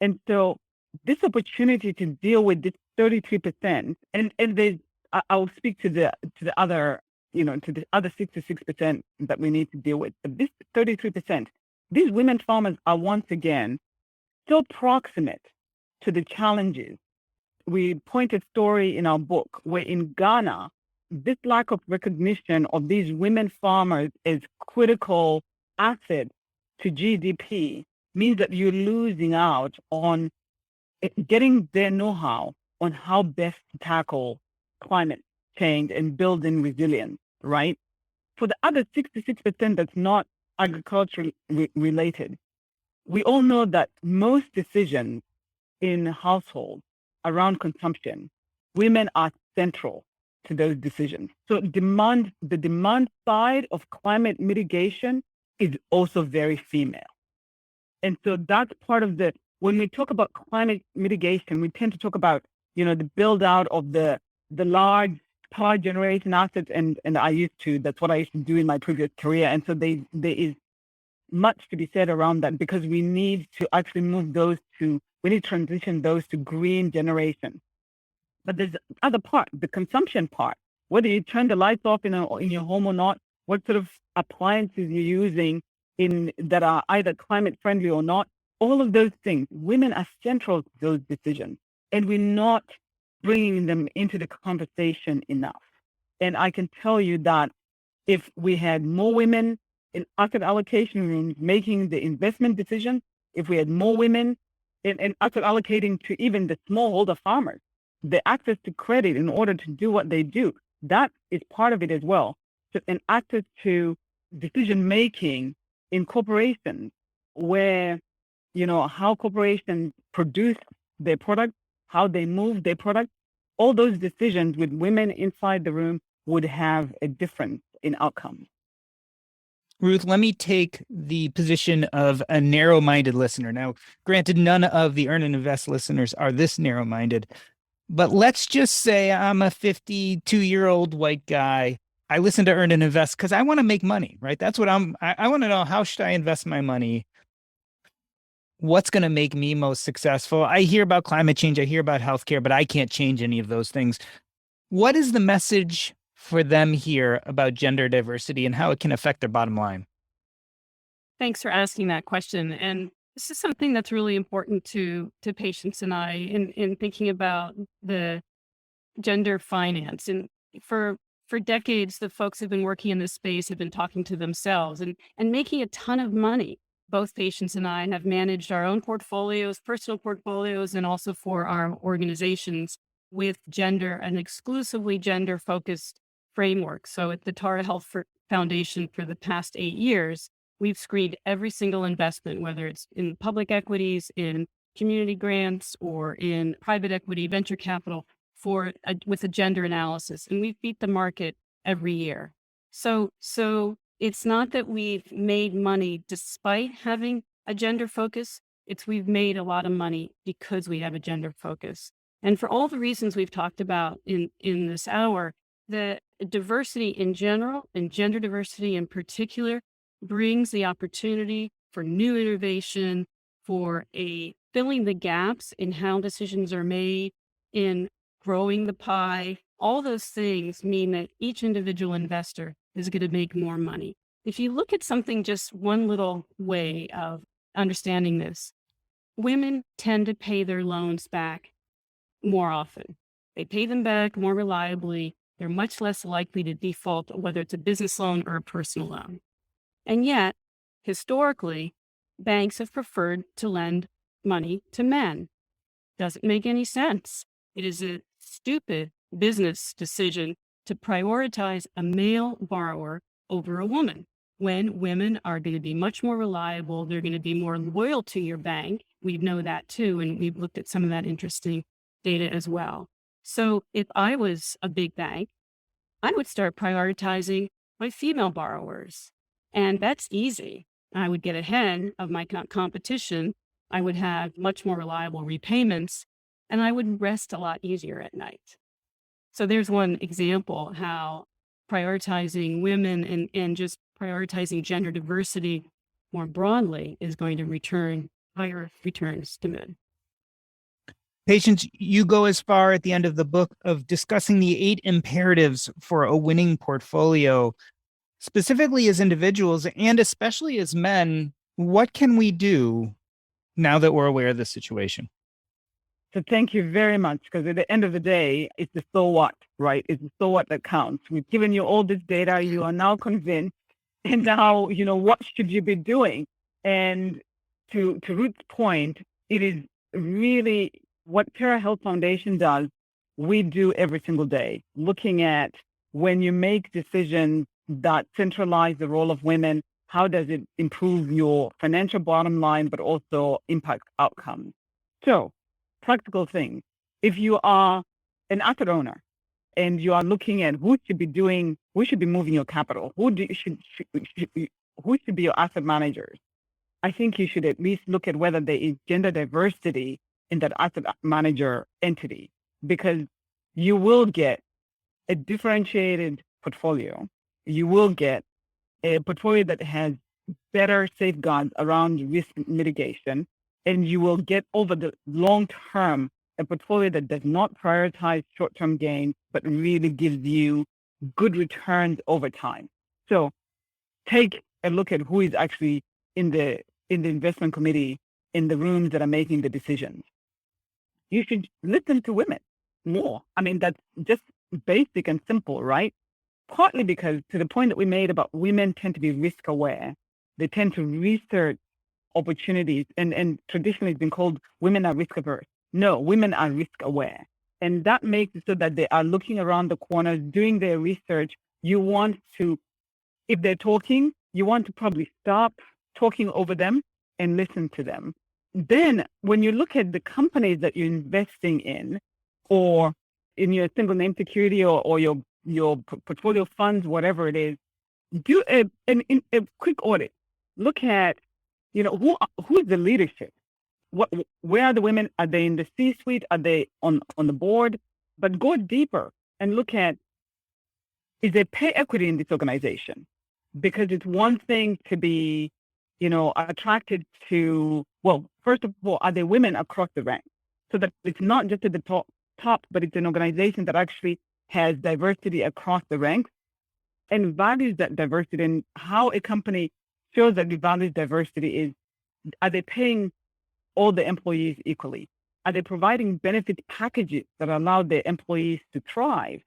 And so this opportunity to deal with this 33%, and there's, I'll speak to the other, to the other 66% that we need to deal with. But this 33%, these women farmers are once again so proximate to the challenges. We point a story in our book where in Ghana, this lack of recognition of these women farmers as critical assets to GDP means that you're losing out on getting their know-how on how best to tackle climate change and build in resilience, right? For the other 66% that's not agriculture related, we all know that most decisions in households around consumption, women are central to those decisions. So the demand side of climate mitigation is also very female. And so that's part of when we talk about climate mitigation, we tend to talk about, the build out of the large power generation assets. And that's what I used to do in my previous career. And so there is much to be said around that because we need to actually we need to transition those to green generation. But there's the other part, the consumption part, whether you turn the lights off in your home or not, what sort of appliances you're using that are either climate friendly or not, all of those things, women are central to those decisions. And we're not bringing them into the conversation enough. And I can tell you that if we had more women in asset allocation rooms making the investment decision, if we had more women in asset allocating to even the smallholder farmers, the access to credit in order to do what they do, that is part of it as well. So, and access to decision making in corporations where, how corporations produce their product, how they move their product, all those decisions with women inside the room would have a difference in outcomes. Ruth, let me take the position of a narrow-minded listener. Now, granted, none of the Earn and Invest listeners are this narrow-minded, but let's just say I'm a 52-year-old white guy. I listen to Earn and Invest because I want to make money, right? That's what I want to know, how should I invest my money? What's going to make me most successful? I hear about climate change, I hear about healthcare, but I can't change any of those things. What is the message for them here about gender diversity and how it can affect their bottom line? Thanks for asking that question. And this is something that's really important to patients and I in thinking about the gender finance. And for decades, the folks who've been working in this space have been talking to themselves and making a ton of money. Both patients and I have managed our own portfolios, personal portfolios, and also for our organizations with gender and exclusively gender focused framework. So at the Tara Health Foundation for the past 8 years, we've screened every single investment, whether it's in public equities, in community grants, or in private equity, venture capital, with a gender analysis. And we've beat the market every year. So it's not that we've made money despite having a gender focus. It's we've made a lot of money because we have a gender focus. And for all the reasons we've talked about in this hour, the diversity in general and gender diversity in particular brings the opportunity for new innovation, for filling the gaps in how decisions are made, in growing the pie. All those things mean that each individual investor is going to make more money. If you look at something just one little way of understanding this, women tend to pay their loans back more often. They pay them back more reliably. They're much less likely to default, whether it's a business loan or a personal loan. And yet, historically, banks have preferred to lend money to men. Doesn't make any sense. It is a stupid business decision to prioritize a male borrower over a woman, when women are going to be much more reliable. They're going to be more loyal to your bank. We know that too, and we've looked at some of that interesting data as well. So if I was a big bank, I would start prioritizing my female borrowers. And that's easy. I would get ahead of my competition. I would have much more reliable repayments, and I would rest a lot easier at night. So there's one example how prioritizing women and just prioritizing gender diversity more broadly is going to return higher returns to men. Patience, you go as far at the end of the book of discussing the 8 imperatives for a winning portfolio. Specifically as individuals and especially as men, what can we do now that we're aware of the situation? So thank you very much, because at the end of the day, it's the so what, right? It's the so what that counts. We've given you all this data. You are now convinced. And now, what should you be doing? And to Ruth's point, it is really what Tara Health Foundation does. We do every single day, looking at when you make decisions that centralize the role of women, how does it improve your financial bottom line, but also impact outcomes? So, practical things. If you are an asset owner and you are looking at who should be moving your capital, who should be your asset managers, I think you should at least look at whether there is gender diversity in that asset manager entity, because you will get a differentiated portfolio. You will get a portfolio that has better safeguards around risk mitigation, and you will get over the long term a portfolio that does not prioritize short-term gains, but really gives you good returns over time. So take a look at who is actually in the investment committee, in the rooms that are making the decisions. You should listen to women more. I mean, that's just basic and simple, right? Partly because, to the point that we made about women tend to be risk aware. They tend to research opportunities, and traditionally it's been called women are risk averse. No, women are risk aware. And that makes it so that they are looking around the corners, doing their research. You want to, if they're talking, you want to probably stop talking over them and listen to them. Then when you look at the companies that you're investing in, or in your single name security or your portfolio funds, whatever it is, do a quick audit. Look at, who is the leadership? Where are the women? Are they in the C-suite? Are they on the board? But go deeper and look at, is there pay equity in this organization? Because it's one thing to be, attracted to, well, first of all, are there women across the ranks? So that it's not just at the top, but it's an organization that actually has diversity across the ranks and values that diversity. And how a company shows that it values diversity is, are they paying all the employees equally? Are they providing benefit packages that allow their employees to thrive?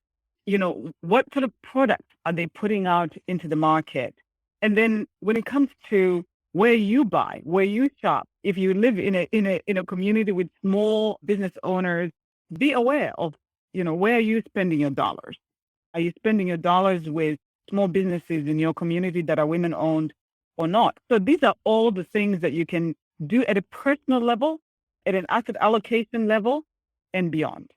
What sort of products are they putting out into the market? And then when it comes to where you buy, where you shop, if you live in a community with small business owners, be aware of, where are you spending your dollars? Are you spending your dollars with small businesses in your community that are women-owned or not? So these are all the things that you can do at a personal level, at an asset allocation level, and beyond.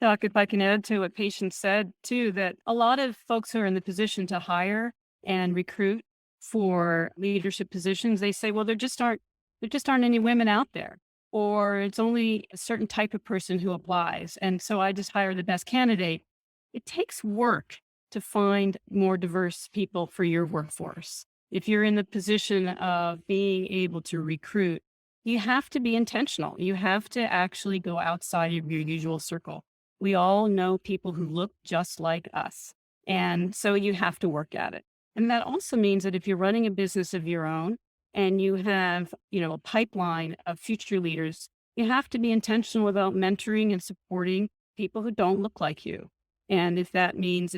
Doc, if I can add to what Patience said too, that a lot of folks who are in the position to hire and recruit for leadership positions, they say, well, there just aren't any women out there, or it's only a certain type of person who applies. And so I just hire the best candidate. It takes work to find more diverse people for your workforce. If you're in the position of being able to recruit, you have to be intentional. You have to actually go outside of your usual circle. We all know people who look just like us. And so you have to work at it. And that also means that if you're running a business of your own and you have, a pipeline of future leaders, you have to be intentional about mentoring and supporting people who don't look like you. And if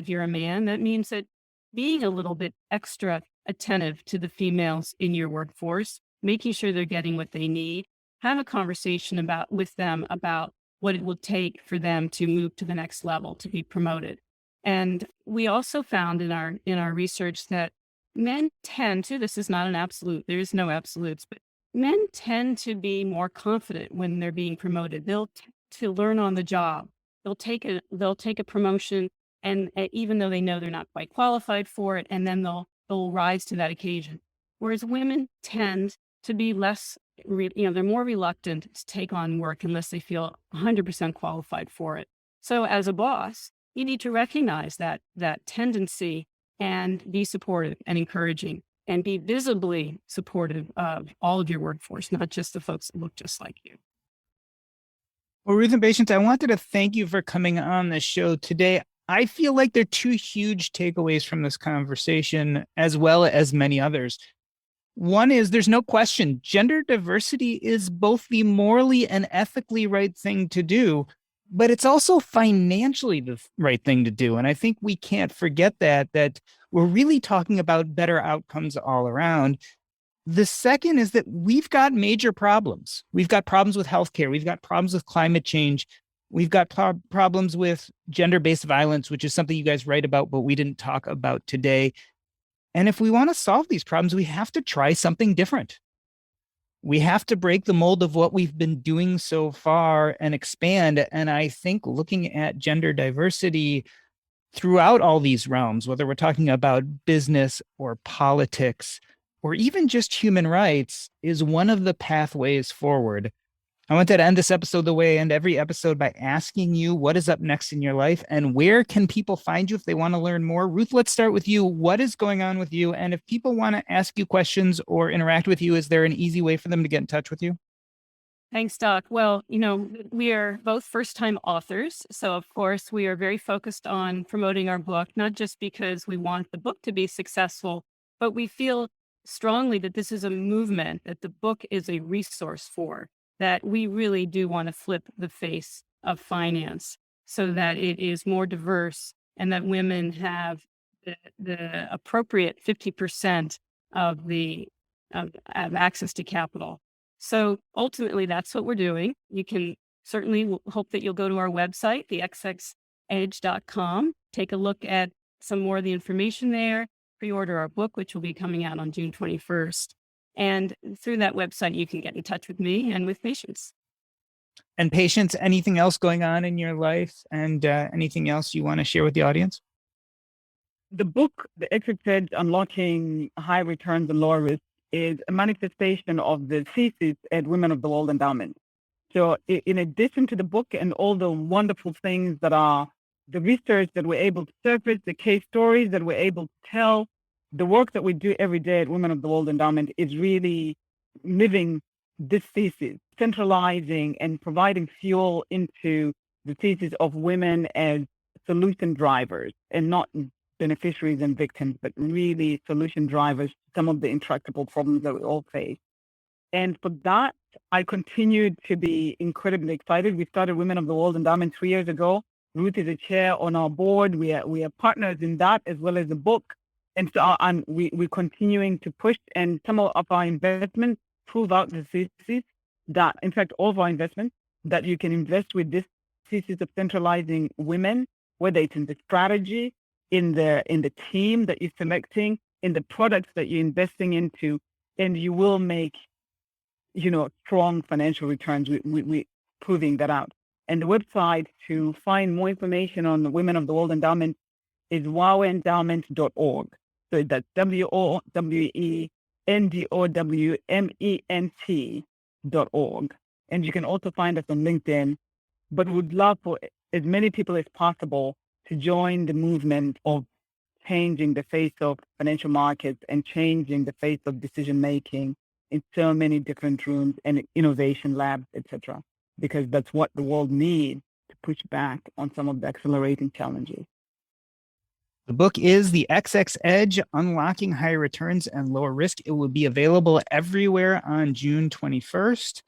you're a man, that means that being a little bit extra attentive to the females in your workforce, making sure they're getting what they need, have a conversation with them about what it will take for them to move to the next level, to be promoted. And we also found in our research that men tend to, this is not an absolute, there is no absolutes, but men tend to be more confident when they're being promoted. They'll to learn on the job. They'll take a promotion, and even though they know they're not quite qualified for it, and then they'll rise to that occasion. Whereas women tend to be less, they're more reluctant to take on work unless they feel 100% qualified for it. So as a boss, you need to recognize that tendency and be supportive and encouraging and be visibly supportive of all of your workforce, not just the folks that look just like you. Well, Ruth and Patience, I wanted to thank you for coming on the show today. I feel like there are two huge takeaways from this conversation, as well as many others. One is there's no question gender diversity is both the morally and ethically right thing to do, but it's also financially the right thing to do. And I think we can't forget that we're really talking about better outcomes all around. The second is that we've got major problems. We've got problems with healthcare. We've got problems with climate change. We've got problems with gender-based violence, which is something you guys write about, but we didn't talk about today. And if we want to solve these problems, we have to try something different. We have to break the mold of what we've been doing so far and expand. And I think looking at gender diversity throughout all these realms, whether we're talking about business or politics, or even just human rights, is one of the pathways forward. I wanted to end this episode the way I end every episode by asking you what is up next in your life and where can people find you if they want to learn more? Ruth, let's start with you. What is going on with you? And if people want to ask you questions or interact with you, is there an easy way for them to get in touch with you? Thanks, Doc. Well, we are both first-time authors. So, of course, we are very focused on promoting our book, not just because we want the book to be successful, but we feel strongly that this is a movement, that the book is a resource for, that we really do want to flip the face of finance so that it is more diverse and that women have the appropriate 50% of access to capital. So ultimately, that's what we're doing. You can certainly hope that you'll go to our website, thexxedge.com, take a look at some more of the information there, pre-order our book, which will be coming out on June 21st. And through that website, you can get in touch with me and with Patience. And Patience, anything else going on in your life and anything else you want to share with the audience? The book, The Exit Edge, Unlocking High Returns and Low Risk, is a manifestation of the thesis at Women of the World Endowment. So in addition to the book and all the wonderful things that are the research that we're able to surface, the case stories that we're able to tell, the work that we do every day at Women of the World Endowment is really living this thesis, centralizing and providing fuel into the thesis of women as solution drivers and not beneficiaries and victims, but really solution drivers to some of the intractable problems that we all face. And for that, I continued to be incredibly excited. We started Women of the World Endowment 3 years ago. Ruth is a chair on our board. We are partners in that as well as the book. And so we're continuing to push, and some of our investments prove out the thesis that, in fact, all of our investments, that you can invest with this thesis of centralizing women whether it's in the strategy, in the team that you're selecting, in the products that you're investing into, and you will make, strong financial returns. We proving that out. And the website to find more information on the Women of the World Endowment is wowendowment.org. So that's WOWENDOWMENT.org. And you can also find us on LinkedIn. But we would love for as many people as possible to join the movement of changing the face of financial markets and changing the face of decision making in so many different rooms and innovation labs, etc. Because that's what the world needs to push back on some of the accelerating challenges. The book is The XX Edge, Unlocking Higher Returns and Lower Risk. It will be available everywhere on June 21st.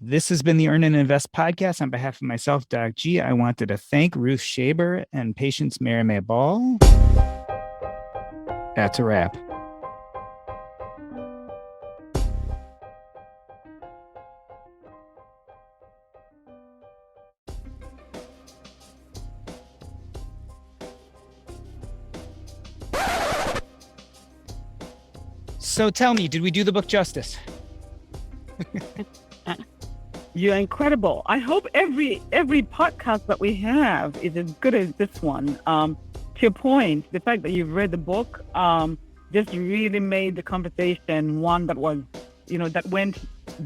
This has been the Earn and Invest podcast. On behalf of myself, Doc G, I wanted to thank Ruth Shaber and Patience Marime-Ball. That's a wrap. So tell me, did we do the book justice? You're incredible. I hope every podcast that we have is as good as this one. To your point, the fact that you've read the book just really made the conversation one that was, that went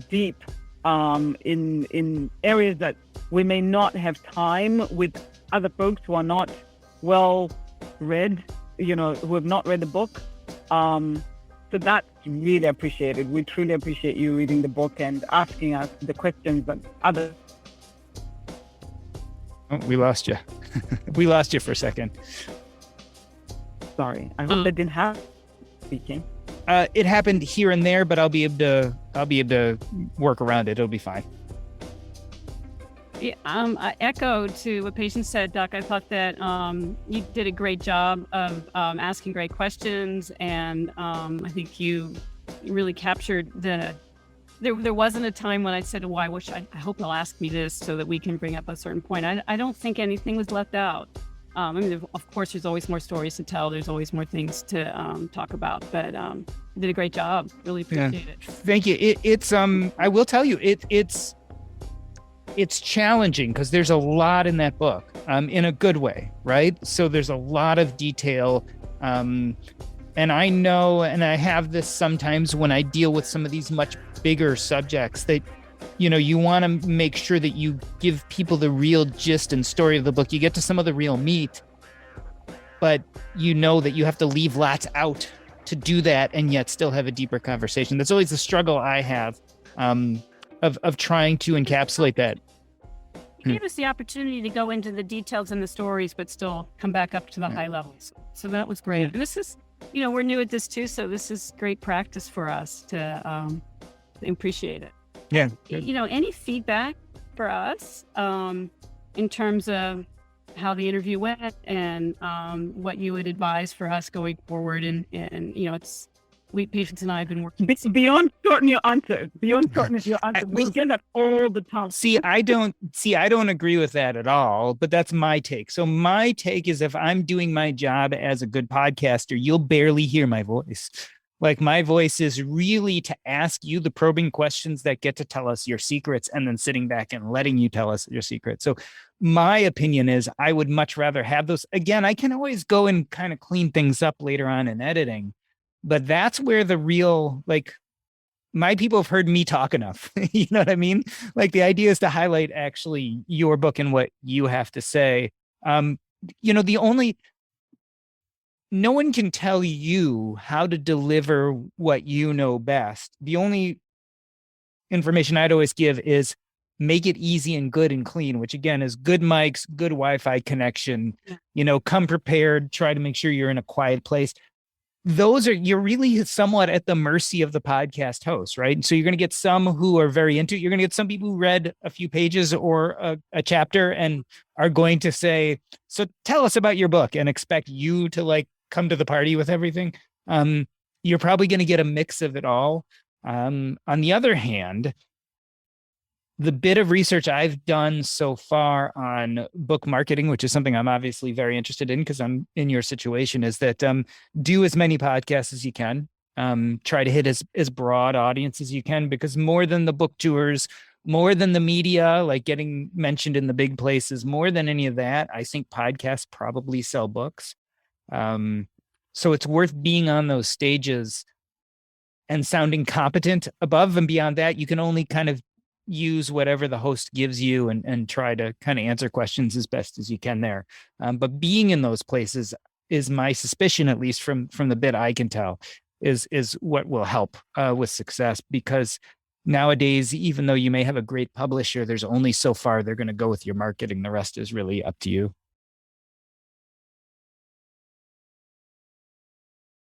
deep in areas that we may not have time with other folks who are not well read, who have not read the book. So that's really appreciated. We truly appreciate you reading the book and asking us the questions that others. Oh, we lost you. We lost you for a second. Sorry, I hope that didn't happen. Speaking. It happened here and there, but I'll be able to work around it. It'll be fine. Yeah, I echo to what Patience said, Doc. I thought that you did a great job of asking great questions, and I think you really captured there wasn't a time when I said, "Oh, I hope they'll ask me this so that we can bring up a certain point." I don't think anything was left out. Of course, there's always more stories to tell. There's always more things to talk about, but you did a great job. Really appreciate it. Thank you. It's I will tell you, it's challenging because there's a lot in that book, in a good way, right? So there's a lot of detail. And I know, and I have this sometimes when I deal with some of these much bigger subjects that, you want to make sure that you give people the real gist and story of the book. You get to some of the real meat, but that you have to leave lots out to do that and yet still have a deeper conversation. That's always the struggle I have of trying to encapsulate that. You gave us the opportunity to go into the details and the stories, but still come back up to the high levels. So that was great. And this is, we're new at this too, so this is great practice for us to appreciate it. Yeah. Any feedback for us in terms of how the interview went and what you would advise for us going forward? And it's Patience and I have been working beyond shortening your answers. We get that all the time. I don't agree with that at all, but that's my take. So my take is, if I'm doing my job as a good podcaster, you'll barely hear my voice. Like, my voice is really to ask you the probing questions that get to tell us your secrets, and then sitting back and letting you tell us your secrets. So my opinion is, I would much rather have those. Again, I can always go and kind of clean things up later on in editing. But that's where the real, my people have heard me talk enough. You know what I mean? Like, the idea is to highlight actually your book and what you have to say. No one can tell you how to deliver what you know best. The only information I'd always give is make it easy and good and clean, which again is good mics, good Wi-Fi connection, come prepared, try to make sure you're in a quiet place. You're really somewhat at the mercy of the podcast host, right? So you're going to get some who are very into it. You're going to get some people who read a few pages or a chapter and are going to say, so tell us about your book, and expect you to come to the party with everything. You're probably going to get a mix of it all. On the other hand, the bit of research I've done so far on book marketing, which is something I'm obviously very interested in because I'm in your situation, is that do as many podcasts as you can. Try to hit as broad audience as you can, because more than the book tours, more than the media, like getting mentioned in the big places, more than any of that, I think podcasts probably sell books. So it's worth being on those stages and sounding competent. Above and beyond that, you can only kind of use whatever the host gives you and try to kind of answer questions as best as you can there. But being in those places is my suspicion, at least from the bit I can tell, is what will help with success, because nowadays, even though you may have a great publisher, there's only so far they're going to go with your marketing. The rest is really up to you.